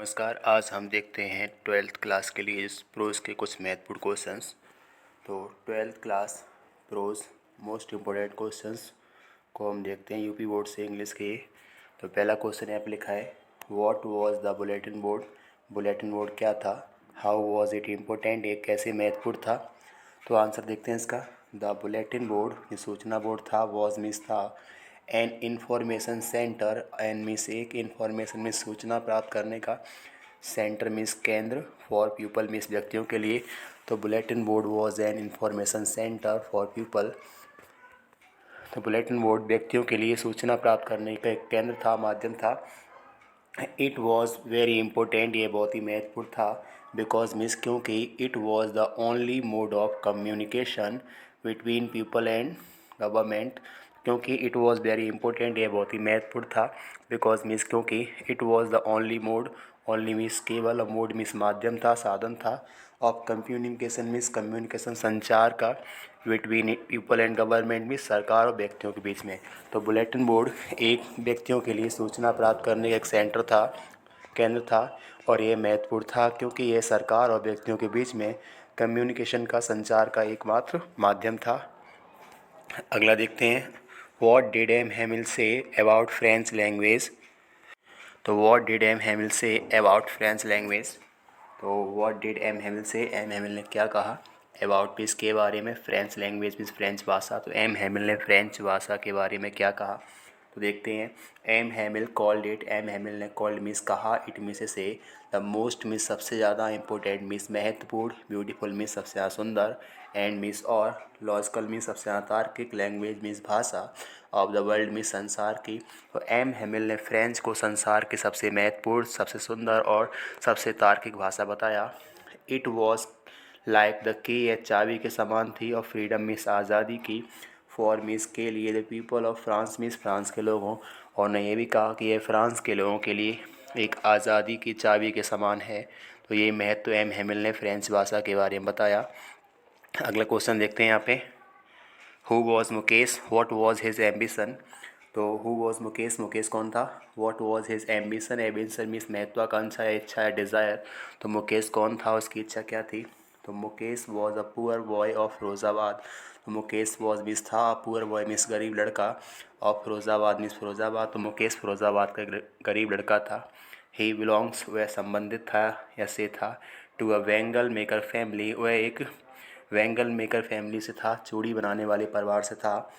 नमस्कार। आज हम देखते हैं 12th क्लास के लिए इस प्रोज के कुछ महत्वपूर्ण क्वेश्चंस। तो 12th class prose most important questions को हम देखते हैं यूपी बोर्ड से इंग्लिश के। तो पहला क्वेश्चन यहाँ पे लिखा है, what was the bulletin board. Bulletin board क्या था। हाउ वाज इट इम्पोर्टेंट, ये कैसे महत्वपूर्ण था। तो आंसर देखते हैं इसका। द बुलेटिन बोर्ड, ये सूचना बोर्ड था, वॉज मिस था an information centre, an means एक इंफॉर्मेशन मिस सूचना प्राप्त करने का, सेंटर मिस केंद्र, फॉर पीपल मिस व्यक्तियों के लिए। तो bulletin board was an information centre for people. तो बुलेटिन बोर्ड व्यक्तियों के लिए सूचना प्राप्त करने का एक केंद्र था, माध्यम था। इट वॉज वेरी इंपॉर्टेंट, ये बहुत ही महत्वपूर्ण था। बिकॉज मिस क्योंकि it was the only mode of communication between people and government. क्योंकि इट वॉज वेरी इंपॉर्टेंट, ये बहुत ही महत्वपूर्ण था। बिकॉज मिस क्योंकि it was the only mode, only miss केवल, और मोड मिस माध्यम था, साधन था, ऑफ कम्युनिकेशन मिस कम्युनिकेशन संचार का, between people and government miss सरकार और व्यक्तियों के बीच में। तो बुलेटिन बोर्ड एक व्यक्तियों के लिए सूचना प्राप्त करने का एक सेंटर था, केंद्र था, और ये महत्वपूर्ण था क्योंकि ये सरकार और व्यक्तियों के बीच में कम्युनिकेशन का, संचार का एकमात्र माध्यम था। अगला देखते हैं, what did M Hamel say about French language. तो what did M Hamel say about French language. तो what did M Hamel say, M Hamel ने क्या कहा अबाउट मीन्स के बारे में, फ्रेंच लैंग्वेज मीन्स फ्रेंच भाषा। तो एम हैमिल ने फ्रेंच भाषा के बारे में क्या कहा। तो देखते हैं, M Hamel called it, M Hamel ने कॉल्ड मीन्स कहा, it means say, the most means सबसे ज़्यादा, इंपॉर्टेंट मीन्स महत्वपूर्ण, ब्यूटीफुल मीन्स सबसे ज़्यादा सुंदर, एंड मीन्स और, लॉजिकल मीन्स सबसे ज़्यादा तार्किक, लैंग्वेज मीन्स भाषा, ऑफ द वर्ल्ड मीन्स संसार की। तो एम हैमिल ने फ्रेंच को संसार की सबसे महत्वपूर्ण, सबसे सुंदर और सबसे तार्किक भाषा बताया। It was like the key, यह चाबी के समान थी, और फ्रीडम मीन्स आज़ादी की, फॉर मीन्स के लिए, the people of France means France के लोगों, और ने यह भी कहा कि यह फ्रांस के लोगों के लिए एक आज़ादी की चाबी के समान है। तो ये महत्व एम हैमिल ने फ्रेंच भाषा के बारे में बताया। अगला क्वेश्चन देखते हैं यहाँ पे, who was Mukesh, what was his ambition. तो हु वॉज मुकेश, मुकेश कौन था। What was his ambition, ambition means महत्वाकांक्षा या इच्छा या डिज़ायर। तो मुकेश कौन था, उसकी इच्छा क्या थी। तो Mukesh was a poor boy of Firozabad. तो मुकेश वॉज मीन्स था, पुअर बॉय मीन्स गरीब लड़का, ऑफ फिरोजाबाद मीन्स फिरोजाबाद। तो मुकेश फिरोजाबाद का गरीब लड़का था। ही बिलोंग्स, वह संबंधित था या से था, टू अ वेंगल मेकर फैमिली, वह एक वेंगल मेकर फैमिली से था, चूड़ी बनाने वाले परिवार से था।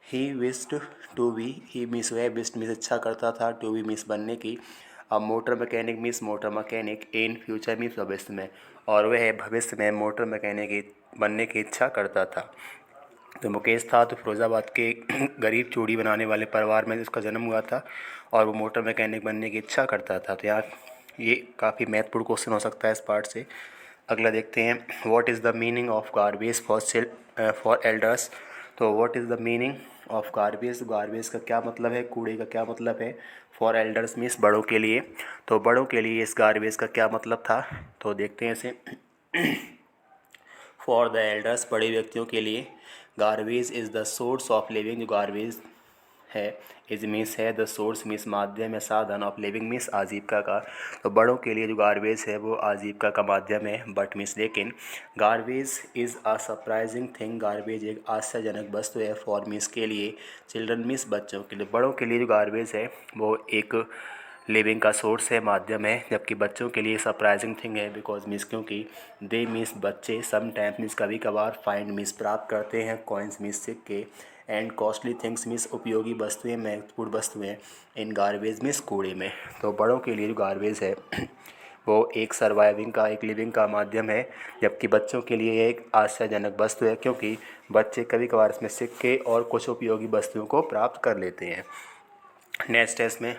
He wished to be, he means, वह विस्ट मिस इच्छा करता था, टू बी मिस बनने की, अब motor mechanic miss motor mechanic, in future miss भविष्य में, और वह भविष्य में मोटर मैकेनिक बनने की इच्छा करता था। तो मुकेश था तो फिरोज़ाबाद के गरीब चूड़ी बनाने वाले परिवार में उसका जन्म हुआ था, और वो मोटर मैकेनिक बनने की इच्छा करता था। तो यहाँ ये काफ़ी महत्वपूर्ण क्वेश्चन हो सकता है इस पार्ट से। अगला देखते हैं, what is the meaning of garbage for elders. तो what is the meaning of garbage, garbage का क्या मतलब है, कूड़े का क्या मतलब है, फॉर एल्डर्स मीन्स बड़ों के लिए। तो बड़ों के लिए इस गार्बेज का क्या मतलब था। तो देखते हैं इसे, फॉर द एल्डर्स बड़े व्यक्तियों के लिए, garbage is the source of living, जो गार्बेज है, इज मीन्स है, द सोर्स मीन्स माध्यम या साधन, ऑफ लिविंग मीन्स आजीविका का। तो बड़ों के लिए जो गार्बेज है वो आजीविका का माध्यम है, बट मीन्स लेकिन, garbage is a surprising thing, garbage एक आश्चर्यजनक वस्तु है, फॉर मीन्स के लिए, चिल्ड्रन मीन्स बच्चों के लिए। बड़ों के लिए जो गार्बेज है वो एक लिविंग का सोर्स है, माध्यम है, जबकि बच्चों के लिए सरप्राइजिंग थिंग है, बिकॉज मीन्स क्योंकि, दे मीन्स बच्चे, सम टाइम मीन्स कभी कभार, फाइंड मीन्स प्राप्त करते हैं, कॉइन्स मीन्स सिक्के, एंड कॉस्टली थिंग्स मीन्स उपयोगी वस्तुएं, महत्वपूर्ण वस्तुएं, इन गार्बेज मीन्स कूड़े में। तो बड़ों के लिए जो गार्बेज है वो एक सर्वाइविंग का, एक लिविंग का माध्यम है, जबकि बच्चों के लिए एक आश्चर्यजनक वस्तु है, क्योंकि बच्चे कभी कभार इसमें सिक्के और कुछ उपयोगी वस्तुओं को प्राप्त कर लेते हैं। नेक्स्ट है इसमें,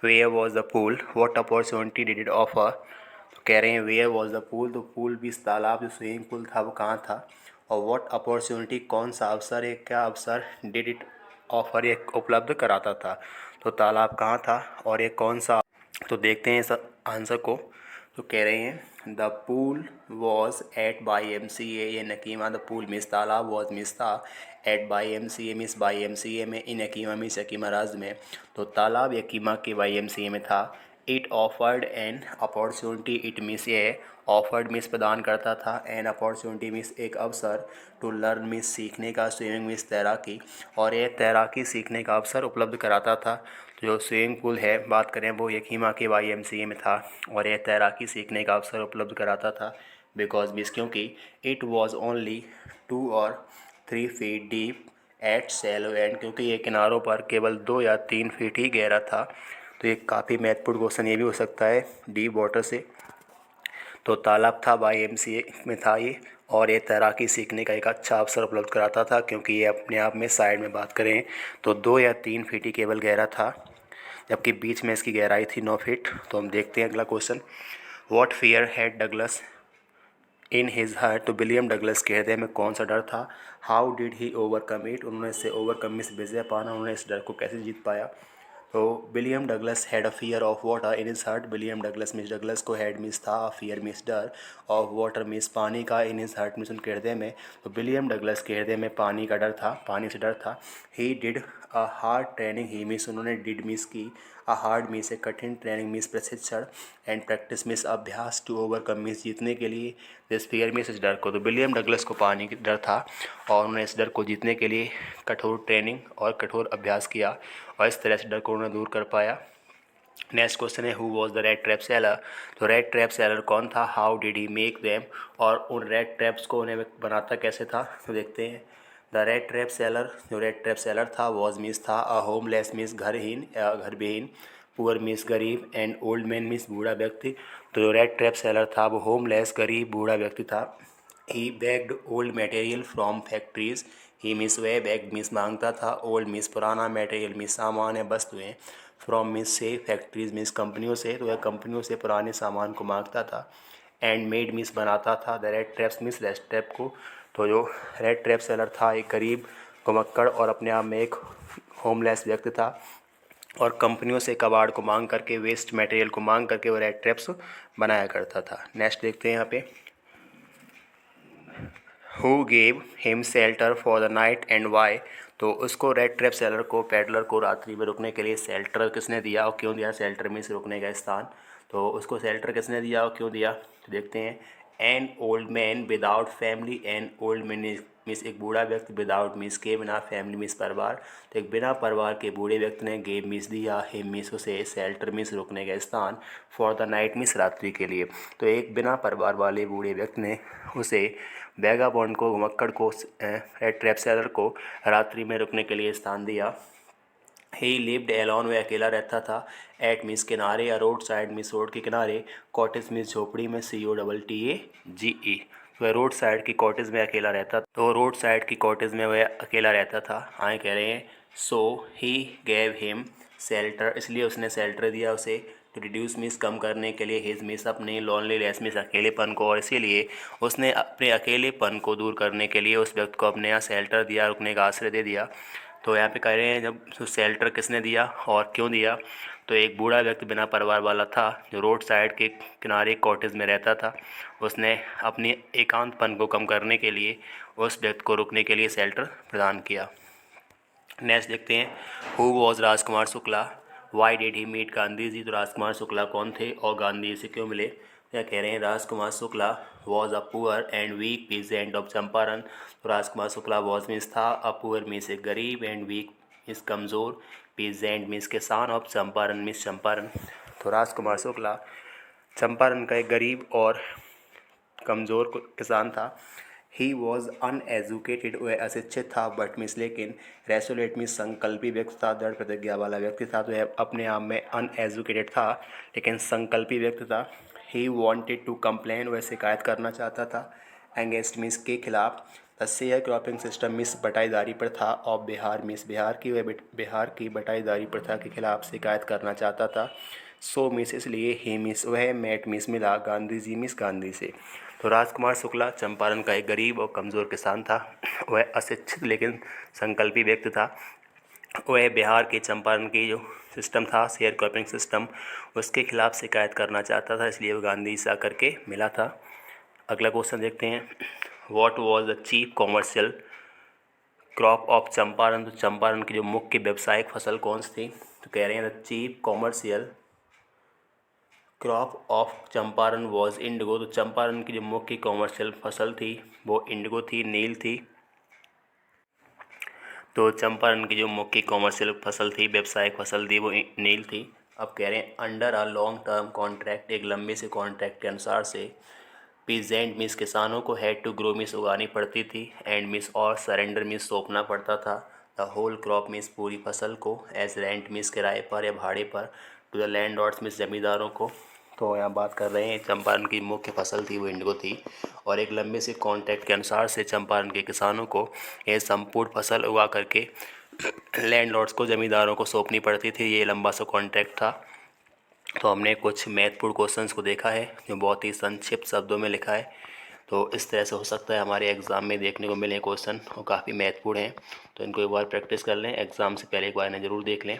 where was the pool, what opportunity did it offer. तो कह रहे हैं वेयर वॉज द पूल, तो पूल भी तालाब, जो स्विमिंग पूल था वो कहाँ था, और व्हाट अपॉर्चुनिटी कौन सा अवसर, एक क्या अवसर, डिड इट ऑफर ये उपलब्ध कराता था। तो तालाब कहाँ था और ये कौन सा। तो देखते हैं इस आंसर को। तो कह रहे हैं the pool was at Y M C A, ये नकीमा, द पूल मिस तालाब, वॉज मिस था, at Y M C A means Y M C A में, इन यकीमा मिस यकीमा राज्य में। तो तालाब यकीमा के बाई एम सी ए में था, it offered an opportunity, it means ये ऑफर्ड मीन्स प्रदान करता था, एन अपॉर्चुनिटी मीन्स एक अवसर, टू लर्न मीन्स सीखने का, स्विमिंग मीन्स तैराकी, और ये तैराकी सीखने का अवसर उपलब्ध कराता था। तो जो स्विमिंग पूल है बात करें वो यकीमा के YMCA में था, और यह तैराकी सीखने का अवसर उपलब्ध कराता था। बिकॉज मीन्स क्योंकि इट वॉज ओनली 2 और 3 feet deep eight shallow and, क्योंकि ये किनारों पर केवल 2 या 3 फीट ही गहरा था। तो ये काफ़ी महत्वपूर्ण क्वेश्चन ये भी हो सकता है डीप वाटर से। तो तालाब था YMCA में था ये, और ये तैराकी सीखने का एक अच्छा अवसर उपलब्ध कराता था, क्योंकि ये अपने आप में साइड में बात करें तो 2 या 3 फीट ही केवल गहरा था, जबकि बीच में इसकी गहराई थी 9 फीट। तो हम देखते हैं अगला question. What fear had Douglas in his heart, तो विलियम डगलस के हृदय में कौन सा डर था। How did he overcome it, उन्होंने इससे ओवरकम मीन्स विजय पाना, उन्होंने इस डर को कैसे जीत पाया। तो William Douglas had a fear of water in his heart, William Douglas means Douglas को हैड मीन्स था, फियर मीन्स डर, ऑफ वाटर मीन्स पानी का, इन हिज हार्ट मीन्स उनके हृदय में। तो विलियम डगलस के हृदय में पानी का डर था, पानी से डर था। He did a hard training, he means उन्होंने डिड मीन्स की, अ हार्ड मीन्स से कठिन, ट्रेनिंग मीन्स प्रशिक्षण, एंड प्रैक्टिस मीन्स अभ्यास, टू ओवरकम मीन्स जीतने के लिए, दिस फियर मीन्स इस डर को। तो विलियम डगलस को पानी का डर था, और उन्होंने इस डर को जीतने के लिए कठोर ट्रेनिंग और कठोर अभ्यास किया, और इस तरह से डर को उन्होंने दूर कर पाया। नेक्स्ट क्वेश्चन है who was the red trap seller, तो रेड ट्रैप सेलर कौन था, how did he make them, और उन रेड ट्रैप्स को उन्हें बनाता कैसे था। तो देखते हैं। द रेड ट्रैप सेलर, जो रेड ट्रैप सेलर था वॉज मीन्स था, अ होमलेस मीन्स घरहीन या घर विहीन, पुअर मीन्स गरीब, एंड ओल्ड मैन मीन्स बूढ़ा व्यक्ति। तो जो रेड ट्रैप सेलर था वो होमलेस गरीब बूढ़ा व्यक्ति था। He begged old material from factories, he means वह बेग्ड मीन्स मांगता था, ओल्ड मीन्स पुराना, मटेरियल मीन्स सामान है वस्तुएं, फ्रॉम मीन्स से, फैक्ट्रीज मीन्स कंपनियों से, तो वह कंपनियों से पुराने सामान को मांगता था। एंड मेड मीन्स बनाता था, the red traps means red trap को। तो जो रेड ट्रैप सेलर था एक गरीब घुमक्कड़ और अपने आप में एक होमलेस व्यक्ति था, और कंपनियों से कबाड़ को मांग करके, वेस्ट मटेरियल को मांग करके वो रेड ट्रैप्स बनाया करता था। नेक्स्ट देखते हैं यहाँ पे। Who gave him shelter for the night and why, तो उसको रेड ट्रैप सेलर को, पैडलर को रात्रि में रुकने के लिए शेल्टर किसने दिया और क्यों दिया। शेल्टर मीन्स रुकने का स्थान, तो उसको शेल्टर किसने दिया और क्यों दिया। तो देखते हैं। An old man without family, an old man means एक बूढ़ा व्यक्ति, विदाउट मीन्स के बिना, फैमिली मीन्स परिवार, तो एक बिना परिवार के बूढ़े व्यक्ति ने गेव मीन्स दिया, हिम मीन्स उसे, शेल्टर मीन्स रुकने का स्थान, फॉर द नाइट मीन्स रात्रि के लिए। तो एक बिना परिवार वाले बूढ़े व्यक्ति ने उसे वैगाबॉन्ड को, घुमक्कड़ को, रेड ट्रैप सेलर को रात्रि में रुकने के लिए स्थान दिया। ही लिव्ड एलोन, वह अकेला रहता था। एट मीन्स किनारे, या रोड साइड मीन्स रोड के किनारे, कॉटेज मीन्स झोपड़ी में, COTTAGE, वह रोड साइड की कॉटेज में अकेला रहता, तो रोड साइड की कॉटेज में वह अकेला रहता था। आए कह रहे हैं सो ही गैव हिम शेल्टर, इसलिए उसने शेल्टर दिया उसे, टू रिड्यूस मीन्स कम करने के लिए, हिज मीन्स अपने, लोनलीनेस मीन्स अकेलेपन को, और इसीलिए उसने अपने अकेलेपन को दूर करने के लिए उस व्यक्ति को अपने यहाँ शेल्टर दिया, रुकने का आश्रय दे दिया। तो यहाँ पे कह रहे हैं जब शेल्टर किसने दिया और क्यों दिया। तो एक बूढ़ा व्यक्ति बिना परिवार वाला था जो रोड साइड के किनारे कॉटेज में रहता था, उसने अपनी एकांतपन को कम करने के लिए उस व्यक्ति को रुकने के लिए शेल्टर प्रदान किया। नेक्स्ट देखते हैं। Who was Rajkumar Shukla, why did he meet Gandhi ji, तो राजकुमार शुक्ला कौन थे और गांधी जी से क्यों मिले। क्या कह रहे हैं। Rajkumar Shukla was a poor and weak peasant of Champaran, तो राजकुमार शुक्ला वॉज मीन्स था, अ पुअर मीन्स एक गरीब, एंड वीक मीन्स कमज़ोर, पीजेंट मीन्स किसान, ऑफ चंपारण मीन्स चंपारण। तो राजकुमार शुक्ला चंपारण का एक गरीब और कमज़ोर किसान था। ही वॉज अनएजुकेटेड, वह अशिक्षित था, बट मीन्स लेकिन, रेसोलेट मीन्स संकल्पी व्यक्ति था, दृढ़ प्रतिज्ञा वाला व्यक्ति था, तो यह अपने आप में अनएजुकेटेड था लेकिन संकल्पी व्यक्ति था। ही वॉन्टेड टू कंप्लेन, वह शिकायत करना चाहता था, एंगेंस्ट मीन्स के खिलाफ, the share cropping system means बटाईदारी प्रथा, ऑफ बिहार मीन्स बिहार की, वह बिहार की बटाईदारी प्रथा के खिलाफ शिकायत करना चाहता था। सो मीन्स इसलिए, ही मीन्स वह, मेट मीन्स मिला, गांधी जी मीन्स गांधी से। तो राजकुमार शुक्ला चंपारण का एक गरीब और कमज़ोर किसान था, वह अशिक्षित लेकिन संकल्पी व्यक्ति था। वह बिहार के चंपारण की जो सिस्टम था, शेयर क्रॉपिंग सिस्टम, उसके खिलाफ शिकायत करना चाहता था, इसलिए वो गांधी से आकर के मिला था। अगला क्वेश्चन देखते हैं। What was the chief commercial crop of Champaran, तो चंपारण की जो मुख्य व्यावसायिक फसल कौन सी थी। तो कह रहे हैं the chief commercial crop of Champaran was Indigo. तो चंपारण की जो मुख्य कॉमर्शियल फसल थी वो इंडिगो थी, नील थी। तो चंपारण की जो मुख्य कॉमर्शियल फसल थी, व्यावसायिक फसल थी, वो नील थी। अब कह रहे हैं under a long term contract, एक लंबे से कॉन्ट्रैक्ट के अनुसार से पीजेंट मीन्स किसानों को हैड टू ग्रो मीन्स उगानी पड़ती थी, एंड मीन्स और सरेंडर मीन्स सौंपना पड़ता था, द होल क्रॉप मीन्स पूरी फसल को, एज रेंट मीन्स किराए पर या भाड़े पर, to the landlords means जमींदारों को। तो यहाँ बात कर रहे हैं चंपारण की मुख्य फसल थी वो इंडिगो थी, और एक लंबे से कॉन्ट्रैक्ट के अनुसार से चंपारण के किसानों को ये संपूर्ण फसल उगा करके लैंड लॉर्ड्स को, जमींदारों को सौंपनी पड़ती थी। ये लंबा सा कॉन्ट्रैक्ट था। तो हमने कुछ महत्वपूर्ण क्वेश्चंस को देखा है जो बहुत ही संक्षिप्त शब्दों में लिखा है। तो इस तरह से हो सकता है हमारे एग्ज़ाम में देखने को मिले क्वेश्चन, और काफ़ी महत्वपूर्ण हैं। तो इनको एक बार प्रैक्टिस कर लें, एग्ज़ाम से पहले एक बार इन्हें ज़रूर देख लें।